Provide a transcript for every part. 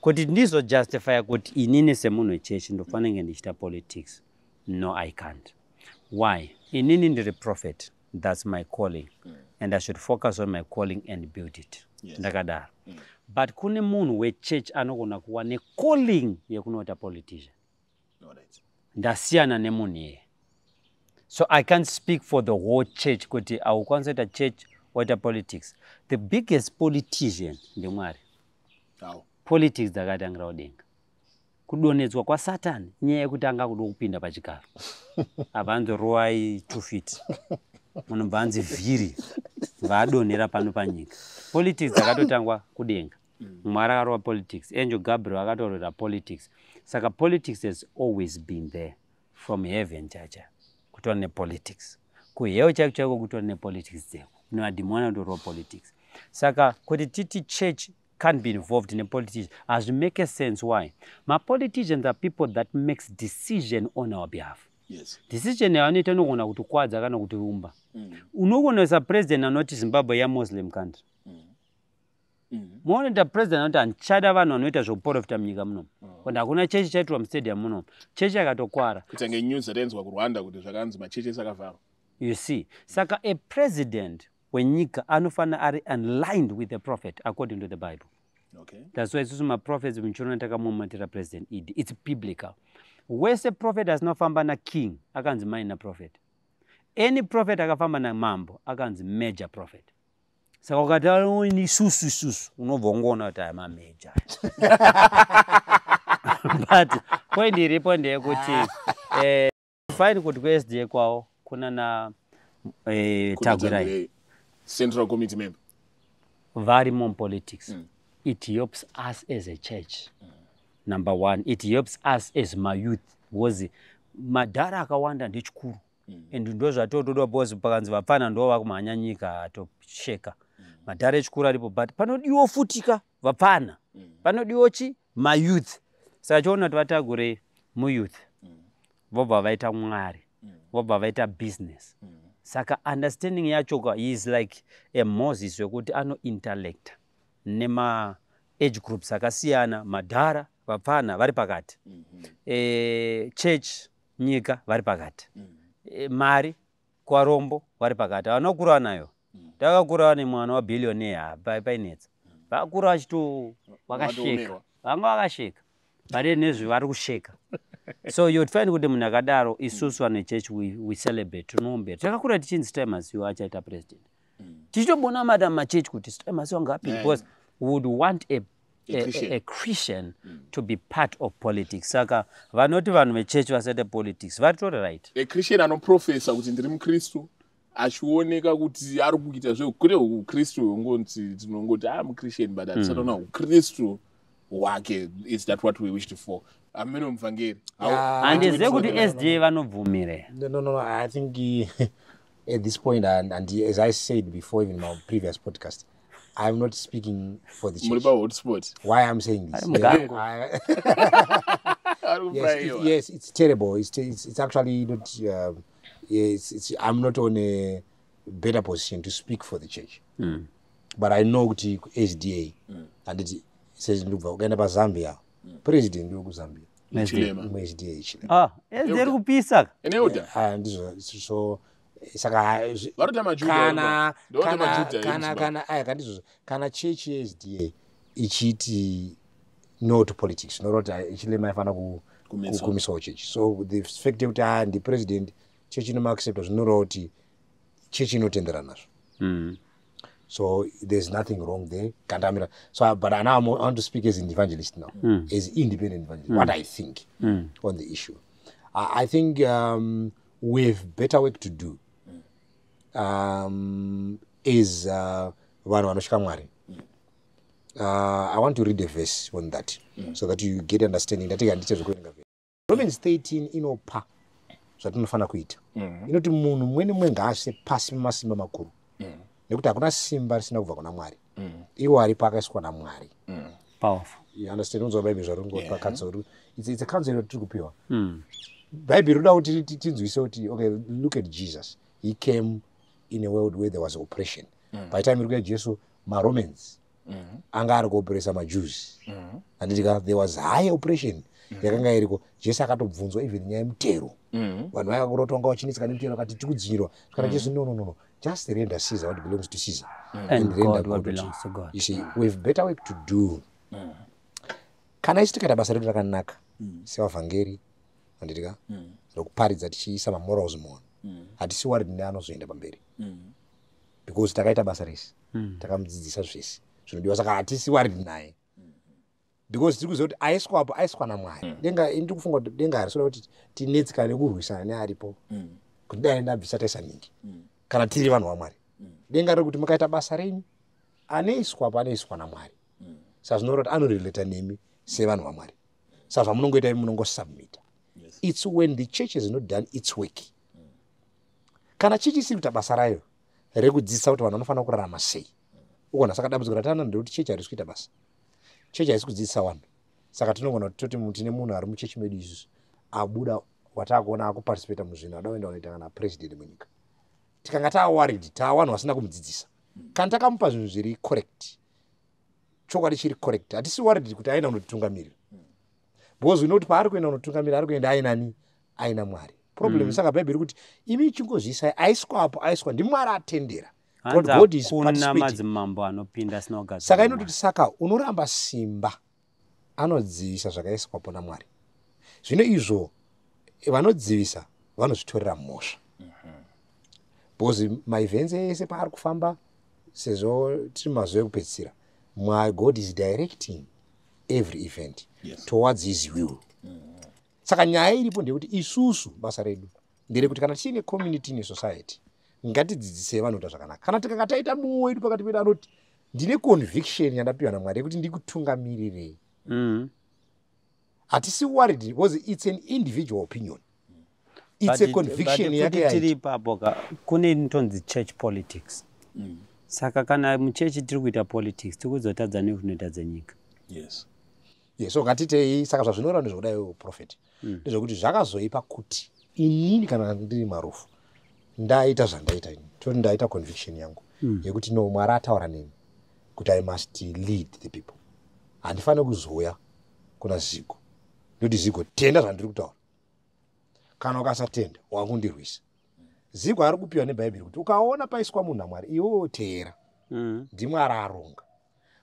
kuti ndizo justify kuti inini semunhu wechechi ndofanenge ndichita politics. No, I can't. Why? Inini ndiri prophet. That's my calling. And I should focus on my calling and build it. Ndakadaro. But kune munhu wechurch anogona kuwa necalling yekunoita politician. Ndasiyana nemunhu iye. So I can't speak for the whole church kuti awukwanisa kuita church waita politics. The biggest politician ndimwari. Politics dzakatangira kudenga. Kudonedzwa kwa Satan nyaya yekuti anga kuda kupinda pachigaro. Abanzo rowai 2 feet. Munobvanzi vhiri vadonera pano panyika. Politics dzakatotangwa kudenga. Mwari akarova politics. Angel Gabriel akatorora politics. Saka politics has always been there from heaven chacha. Kutora nepolitics. Kuheo chaiko kutora nepolitics dzeko. Madhimoni anotorova politics. Saka kuti titi church can't be involved in a politician as to make a sense. Why? My politicians are people that makes decision on our behalf. Yes. Decision yaanoita inogona kutikwadza kana kutiumba. Unogona as a president anoti Zimbabwe ya Muslim country. Muone president anoti anchada vanhu vanoita zvokuprofita munyika muno. Kuti hakuna chechi chaitirwa mustadium muno. Chechi yakatokwara. Kutange news dzatenzwa kuRwanda kuti zvakanzi machechi sakavharwa. You see, saka a president wenyika anofana ari aligned with the prophet according to the Bible. Okay. That's why isusu maprophets muchirona takamumatira president Idi. It's biblical. Wese prophet asinofamba na king akanzi minor prophet. Any prophet akafamba na mambo akanzi major prophet. Saka ukati ni susu unobva ungoona kuti aya major. But point iripo ndeyekuti fine kuti kuSDA kwawo kuna na Tagwirai Central Committee member. Very more politics. It helps us as a church. Number one, it helps us as my youth. Because madhara akawanda ndechikuru. And ndo zvatotoda boss pakanzi vapfana ndo vakumhanya nyika atosheka. Madhara echikuru aripo, but panodiwo futika vapfana. Panodiwo chi my youth. Saka choona kuti Vatagure mu youth. Vobva vaita Mwari. Vobva vaita business. Saka understanding yacho is like a Moses wekuti ano intellect nema age groups akasiyana, madhara vapfana vari pakati. Church nyika vari pakati. Mari kwarombo vari pakati. Vanokura nayo. Takakura nemwana wa billionaire painetsa. Vakura vachito vakasheka. Vanga vakasheka. Bare nezvi vari kusheka. So you'd find kuti munhu akadaro isusu ane church we celebrate tunombe. Takakura tichinzi Stay-Masiyiwa achaita president. Tichitobona madam machurch kuti Stay-Masiyiwa ngapi because we would want a Christian to be part of politics. Saka vanoti vanhu vechurch vasaita politics vatori right. A Christian anoprofesa kuti ndiri mukristu achioneka kuti ari kuita zvekure ukristu ngoti tinongoti Christian but atisatona ukristu wake. Is that what we wished for? Ameno mvangeri. Andizive kuti SDA vanobvumire. No. I think at this point, and as I said before, even in my previous podcast, I'm not speaking for the church. Why I'm saying this? Yes, it's terrible. It's actually not. I'm not on a better position to speak for the church. But I know the SDA and it says Zambia. President of Zambia. SDA. SDA kupisa. So saka kana church SDA ichiti no to politics noroti ichilema ifana kukumisawo church. So the fact that the president church inoma accept zvinoroti church inotendera nazvo. So there's nothing wrong there. So, but now I want to speak as an evangelist now, as independent evangelist. What I think on the issue, I think we have better work to do. Is Vanoshika Mwari. I want to read a verse on that so that you get understanding. That Romans 13 inopa zvatinofana kuita. Inoti munhu mweni ngaase pasi masimba makuru. Nekuti hakuna simba risina kubva kuna Mwari. Iwo ari pakaiswa naMwari. Powerful. You understand? Unzo Bible zvarongo pakadzoro. It's a counsel that tiri kupiwa. Bible roda kuti tinzwise kuti okay, look at Jesus. He came in a world where there was oppression. By the time you get Jesus, Romans anga ari kuoperesa majews anditika there was high operation yakanga iriko. Jesu akatobvunzwa even nyaya yemutero, vanhu vakakurotonga vachinetseka nemutero, akati tikudzinyirwa kana Jesu no, just render Caesar what belongs to Caesar and God what belongs to God. You see, we have better work to do. Kana isi tikaita basa redu rakanaka sevavhangeri anditika rokuparidza tichiisa mamorals muvanhu, hatisi worried neanozoenda pamberi because takaita basa rese, takamudzidzisa zvese zvinodiwa, saka hatisi worried naye because tiri kuziva kuti aiswapo aiswa naMwari. Denga ndiri kufunga kuti denga harisoda kuti tinetsika nekurwisana nearipo kuti dai ndabvisa taisa ningi kana tiri vanhu vaMwari. Denga riri kuti mukaita basa renyu aneiswapo aneiswa naMwari, saka zvinoreva kuti anorelata nemi sevanhu vaMwari. Saka zvamunongoita munongosubmita. It's when the church has not done its work. Kana chechi isiri kuita basa rayo rekudzidzisa kuti vanhu vanofanira kurarama sei, ukona saka dambudziko ratana ndekuti chechi harisi kuita basa. Chechi haisi kudzidzisa vanhu, saka tinogona kuti toti tine munhu ari muchechi medu isusu abuda watakuona akuparticipata muzvinhu adaenda unoita kana president munyika, tikanga taworried tavanhu vasina kumudzidzisa. Kana takamupa zvinhu zviri correct, chokwadi chiri correct, hatisi worried kuti aenda unotitungamirira because we know kuti paari kuenda unotungamirira ari kuenda ainani aina Mwari. Problem saka bhaibheri kuti imi chingozvisai aiswapo aiswa ndiMwari atendera. God is participating. Saka inototi saka unoramba simba anodzivisa zvakaiswapo naMwari. Zvino izvo vanodzivisa vanozvitorera mhosva because maevents ese paari kufamba sezvo tiri mazuva ekupedzisira, God is directing every event towards his will. Saka nyaya iripo ndekuti isusu basa redu nderekuti kana tiine community nesociety ngatidzidzise vanhu kuita zvakanaka. Kana tikanga taita mumwe wedu pakati pedu anoti ndine conviction yandapiwa naMwari yekuti ndikutungamirirei, hatisi worried because it's an individual opinion, it's a conviction yake yaita. Kune intonzi church politics. Saka kana muchechi tiri kuita politics tikuzotadza nezvinoita dzenyika. Yes, so ngatitei. Saka zvazvinoreva ndezvokudai prophet ndezvokuti zvakazoipa kuti inini kana ndiri Marufu ndaita zvandaita ini, toti ndaita conviction yangu yekuti no, Mwari ataura neni kuti I must lead the people. Handifaniri kuzouya kuna Zigo ndoti Zigo tenda zvandiri kutaura, kana ukasatenda wakundirwisa. Zigo ari kupiwa nebhaibheri kuti ukaona paiswa munhu naMwari iwewo teera, ndiMwari aronga.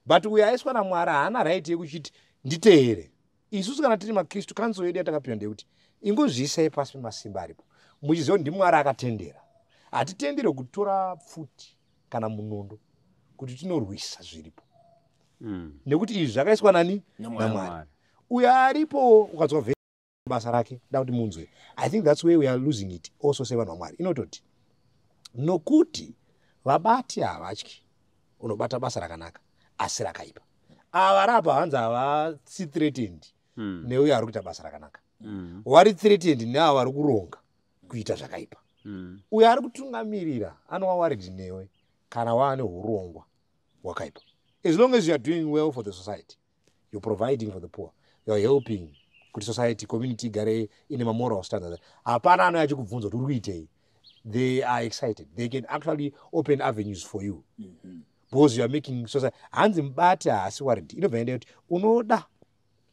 But uyo aiswa naMwari haana right yekuchiti nditeere. Isusu kana tiri maKristu kanzo yedu yatakapiwa ndekuti ingozviisai pasi pemasimba aripo, muchiziva kuti ndiMwari akatendera. Hatitendere kutora pfuti kana munondo kuti tinorwisa zviripo, nekuti izvi zvakaiswa nani naMwari. Uyo aripo ukadzwa basa rake da kuti munzwe. I think that's where we are losing it also sevanhu vaMwari. Inototi nokuti vabati havatyi unobata basa rakanaka asi rakaipa. Ava rapa hanzi havasi threatened neuyo ari kuita basa rakanaka, wari threatened neavo vari kuronga kuita zvakaipa. Uyo ari kutungamirira anova worried newe kana waane urongwa hwakaipa. As long as you are doing well for the society, you're providing for the poor, you're helping kuti society community igare ine mamoral standards, hapana ano yachikubvunza kuti uri kuitei. They are excited, they can actually open avenues for you because you are making society. Hanzi mubati haasi worried. Inobva enda kuti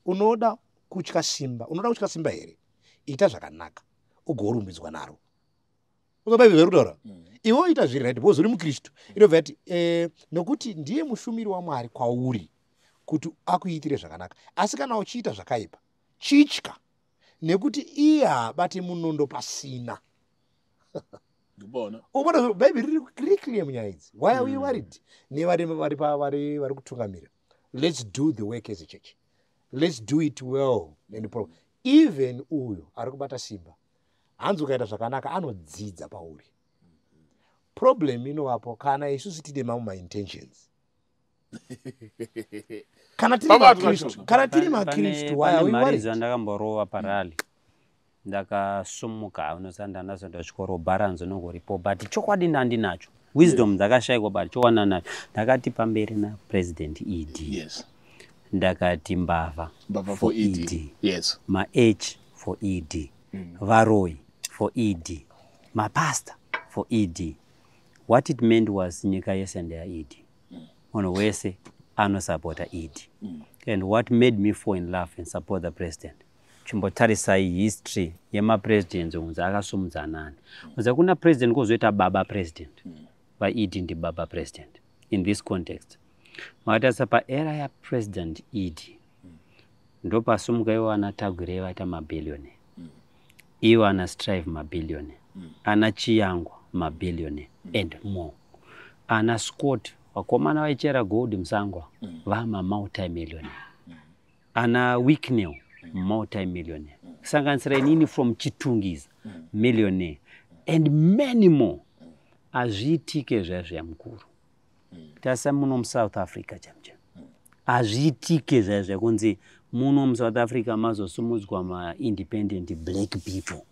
unoda kutya simba here, ita zvakanaka ugorumbidzwa naro. Bhaibheri rikutaura iwe ita zviri right because uri muKristu. Inobva kuti nokuti ndiye mushumiri waMwari kwauri kuti akuitire zvakanaka, asi kana uchiita zvakaipa chitya nekuti iye haabate munondo pasina. Ubona Bhaibheri riri clear munyaya idzi. Why are we worried nevari kutungamira? Let's do the work as a church, let's do it well and proper. Even uyo ari kubata simba hanzi ukaita zvakanaka anodzidza pauri. Problem inovapo kana isusu tine mamwe intentions. Kana tiri maKristu why are we worried? Ndakamborova parali ndakasumuka unosanda ndazonda chikoro balance nongoripo, but chokwadi ndandinacho wisdom dzakashayikwa but chowana nacho. Ndakati pamberi na president ED, yes, ndakati mbava for ED, yes, ma-H for ED, varoi for ED, mapastor for ED. What it meant was nyika yese ndeya ED, munhu wese anosapota idi. And what made me fall in love and support the president, chimbotarisai history yemapresidents unza akasumudza nani. Unza kuna president kozoita baba president. Idi ndi baba president. In this context, makatasa paera ya president idi ndo pasumuka iwo anatagwira vaita mabilioni, iwo ana strive mabilioni, ana chiyangwa mabilioni and more, ana Scott wakomana vaichera gold musangwa vama multi-millionaire, ana Wicknell multi-millionaire, kusanganisira inini from Chitungiza millionaire and many more. Azviitike zvazvo mukuru. Tasa muno South Africa chamcha. Azviitike zvazvo kunzi muno South Africa mazosumudzwa ma independent black people.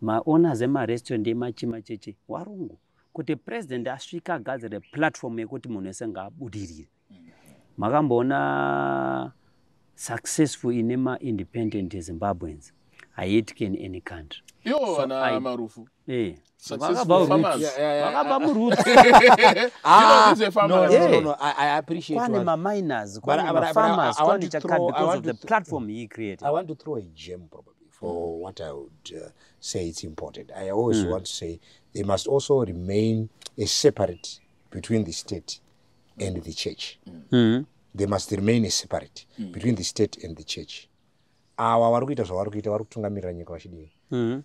Maona zema restaurant emachima cheche warungu kuti president asvika gadzire platform yekuti munhu wese ngaabudirire. Makamboona successful inema independent Zimbabweans haitiki in any country. Yo ana marufu. Successful farmers. No, I appreciate it. Miners, farmers, because of the platform he created. I want to throw a gem probably for what I would say it's important. I always want to say they must also remain a separate between the state and the church. They must remain a separate between the state and the church. Awa varikuita zvavarikuita varikutungamirira nyika vachidii.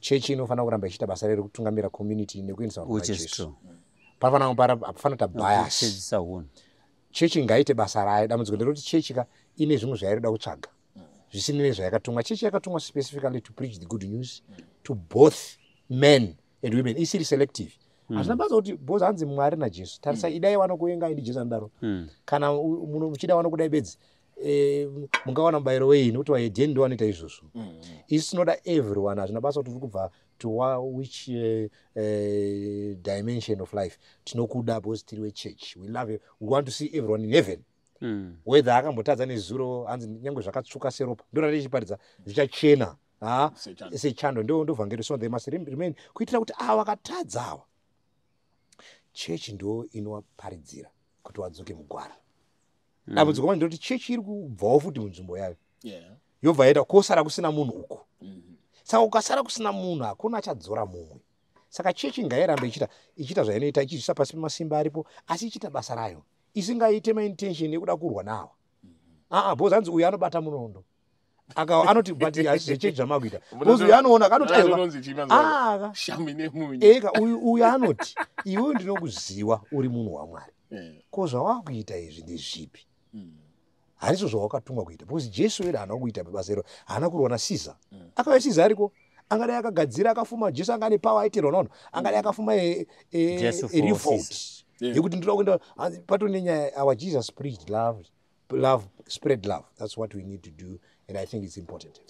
Church inofanira kuramba ichiita basa rero kutungamirira community nekuendesa vanhu vaJesu. Hapana bias. Church ngaite basa rayo. Dambudziko nderekuti church ine zvimwe zvainoda kutsvaga. Zvisina nezvayakatumwa. Church yakatumwa specifically to preach the good news to both men and women. Isiri selective. Hazvina basa kuti both hanzi Mwari naJesu. Tarisa idai vanokuenga ndi Jesu andaro. Kana muno muchida vanokudai bedzi. Mungawana mubayiro wei nokuti vaedheni ndo vanoita izvozvo. It's not everyone. Hazvina basa kuti urikubva to which dimension of life. Tinokuda because tiri wechurch. We love you. We want to see everyone in heaven. Whether akambotadza nezuro hanzi nyange zvakatsvuka seropa ndorati ichiparidza zvichachena sechando ndo vhangeri. So they must remain kuitira kuti ava vakatadza ava church ndo inowaparidzira kuti vadzoke mugwara. Dambudziko manje ndoti church iri kubvawo futi munzvimbo yayo yobva yaita kosara kusina munhu uku. Saka ukasara kusina munhu hakuna achadzora mumwe. Saka church ngairambe ichiita zvainoita ichizvisa pasi pemasimba aripo asi ichiita basa rayo isingaite maintention yekuda kurwa nawo. Bozi hanzi uyu anobata munondo anoti but hazvichechi zvamakuita bozi uyu anoona kanoti uyu anoti iwe ndinokuziva uri munhu waMwari ko zvawakuita izvi ndezvipi. Harizvo zvawakatumwa kuita because Jesu wedu haana kuita basa iro. Haana kurwa naCaesar. Akauya Caesar ariko angadai akagadzira akafuma. Jesu anga ane power aitirwa nono angadai akafuma revolt yekuti ndoda kuenda patone nyaya. Our Jesus preached love, spread love. That's what we need to do and I think it's important.